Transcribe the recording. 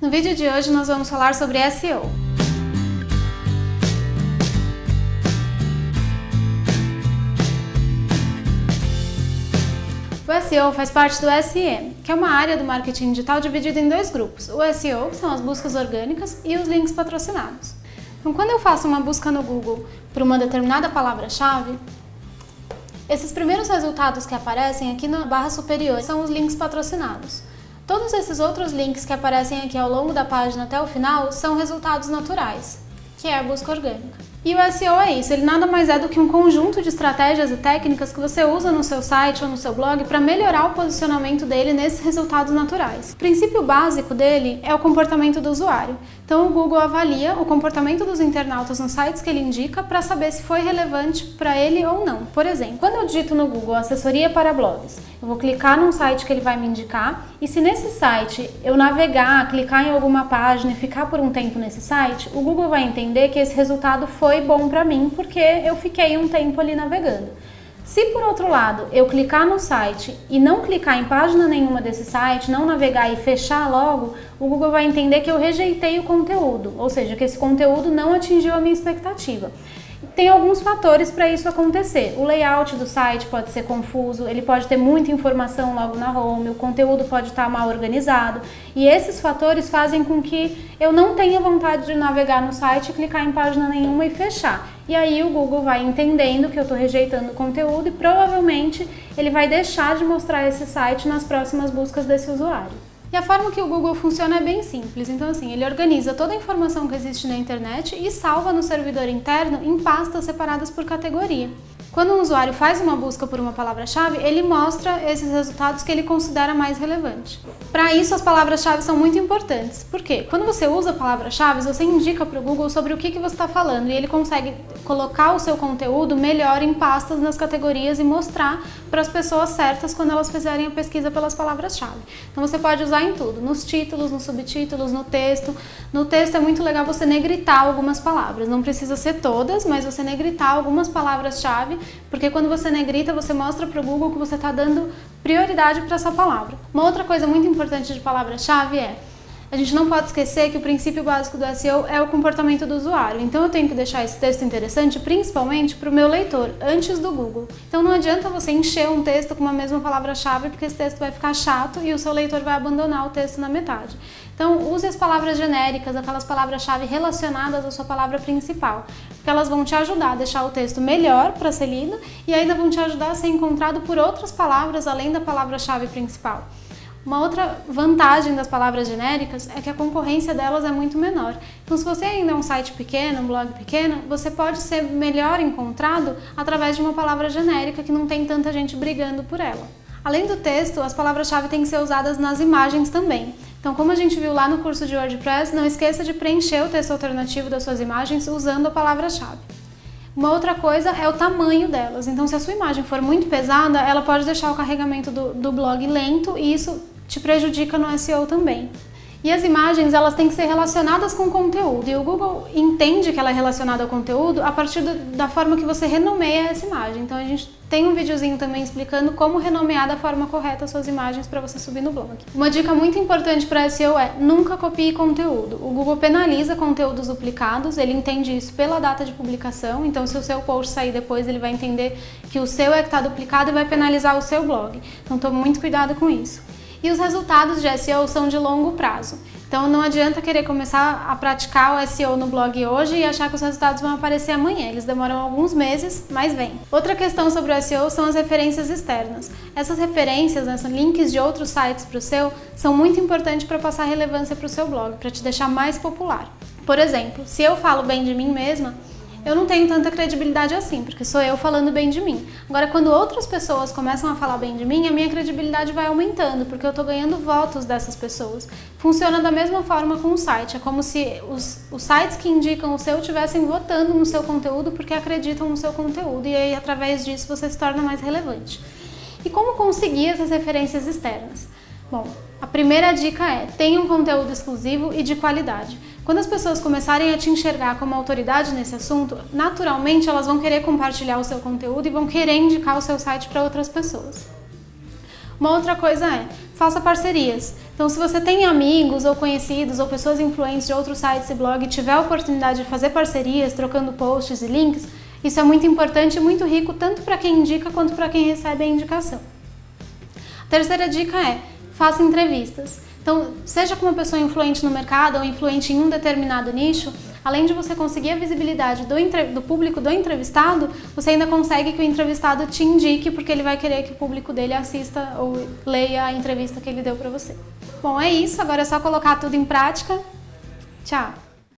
No vídeo de hoje nós vamos falar sobre SEO. O SEO faz parte do SEM, que é uma área do marketing digital dividida em dois grupos. O SEO, que são as buscas orgânicas, e os links patrocinados. Então, quando eu faço uma busca no Google por uma determinada palavra-chave, esses primeiros resultados que aparecem aqui na barra superior são os links patrocinados. Todos esses outros links que aparecem aqui ao longo da página até o final são resultados naturais, que é a busca orgânica. E o SEO é isso, ele nada mais é do que um conjunto de estratégias e técnicas que você usa no seu site ou no seu blog para melhorar o posicionamento dele nesses resultados naturais. O princípio básico dele é o comportamento do usuário. Então o Google avalia o comportamento dos internautas nos sites que ele indica para saber se foi relevante para ele ou não. Por exemplo, quando eu digito no Google assessoria para blogs, eu vou clicar num site que ele vai me indicar e se nesse site eu navegar, clicar em alguma página e ficar por um tempo nesse site, o Google vai entender que esse resultado foi bom para mim porque eu fiquei um tempo ali navegando. Se por outro lado eu clicar no site e não clicar em página nenhuma desse site, não navegar e fechar logo, o Google vai entender que eu rejeitei o conteúdo, ou seja, que esse conteúdo não atingiu a minha expectativa. Tem alguns fatores para isso acontecer. O layout do site pode ser confuso, ele pode ter muita informação logo na home, o conteúdo pode estar mal organizado e esses fatores fazem com que eu não tenha vontade de navegar no site, clicar em página nenhuma e fechar. E aí o Google vai entendendo que eu estou rejeitando o conteúdo e provavelmente ele vai deixar de mostrar esse site nas próximas buscas desse usuário. E a forma que o Google funciona é bem simples, então assim, ele organiza toda a informação que existe na internet e salva no servidor interno em pastas separadas por categoria. Quando um usuário faz uma busca por uma palavra-chave, ele mostra esses resultados que ele considera mais relevantes. Para isso, as palavras-chave são muito importantes. Por quê? Quando você usa palavras-chave, você indica para o Google sobre o que você está falando e ele consegue colocar o seu conteúdo melhor em pastas nas categorias e mostrar para as pessoas certas quando elas fizerem a pesquisa pelas palavras-chave. Então você pode usar em tudo, nos títulos, nos subtítulos, no texto. No texto é muito legal você negritar algumas palavras, não precisa ser todas, mas você negritar algumas palavras-chave, porque quando você negrita, você mostra para o Google que você está dando prioridade para essa palavra. Uma outra coisa muito importante de palavra-chave é, a gente não pode esquecer que o princípio básico do SEO é o comportamento do usuário. Então eu tenho que deixar esse texto interessante principalmente para o meu leitor, antes do Google. Então não adianta você encher um texto com uma mesma palavra-chave, porque esse texto vai ficar chato e o seu leitor vai abandonar o texto na metade. Então use as palavras genéricas, aquelas palavras-chave relacionadas à sua palavra principal, porque elas vão te ajudar a deixar o texto melhor para ser lido e ainda vão te ajudar a ser encontrado por outras palavras além da palavra-chave principal. Uma outra vantagem das palavras genéricas é que a concorrência delas é muito menor. Então, se você ainda é um site pequeno, um blog pequeno, você pode ser melhor encontrado através de uma palavra genérica que não tem tanta gente brigando por ela. Além do texto, as palavras-chave têm que ser usadas nas imagens também. Então, como a gente viu lá no curso de WordPress, não esqueça de preencher o texto alternativo das suas imagens usando a palavra-chave. Uma outra coisa é o tamanho delas. Então, se a sua imagem for muito pesada, ela pode deixar o carregamento do blog lento e isso te prejudica no SEO também. E as imagens, elas têm que ser relacionadas com o conteúdo. E o Google entende que ela é relacionada ao conteúdo a partir da forma que você renomeia essa imagem. Então, a gente tem um videozinho também explicando como renomear da forma correta as suas imagens para você subir no blog. Uma dica muito importante para SEO é nunca copie conteúdo. O Google penaliza conteúdos duplicados, ele entende isso pela data de publicação. Então, se o seu post sair depois, ele vai entender que o seu é que está duplicado e vai penalizar o seu blog. Então, tome muito cuidado com isso. E os resultados de SEO são de longo prazo. Então não adianta querer começar a praticar o SEO no blog hoje e achar que os resultados vão aparecer amanhã. Eles demoram alguns meses, mas vem. Outra questão sobre o SEO são as referências externas. Essas referências, são links de outros sites para o seu, são muito importantes para passar relevância para o seu blog, para te deixar mais popular. Por exemplo, se eu falo bem de mim mesma, eu não tenho tanta credibilidade assim, porque sou eu falando bem de mim. Agora, quando outras pessoas começam a falar bem de mim, a minha credibilidade vai aumentando, porque eu estou ganhando votos dessas pessoas. Funciona da mesma forma com o site, é como se os sites que indicam o seu estivessem votando no seu conteúdo porque acreditam no seu conteúdo, e aí, através disso, você se torna mais relevante. E como conseguir essas referências externas? Bom, a primeira dica é, tenha um conteúdo exclusivo e de qualidade. Quando as pessoas começarem a te enxergar como autoridade nesse assunto, naturalmente elas vão querer compartilhar o seu conteúdo e vão querer indicar o seu site para outras pessoas. Uma outra coisa é, faça parcerias. Então, se você tem amigos ou conhecidos ou pessoas influentes de outros sites e blog e tiver a oportunidade de fazer parcerias, trocando posts e links, isso é muito importante e muito rico tanto para quem indica quanto para quem recebe a indicação. A terceira dica é, faça entrevistas. Então, seja com uma pessoa influente no mercado ou influente em um determinado nicho, além de você conseguir a visibilidade do público do entrevistado, você ainda consegue que o entrevistado te indique, porque ele vai querer que o público dele assista ou leia a entrevista que ele deu para você. Bom, é isso. Agora é só colocar tudo em prática. Tchau!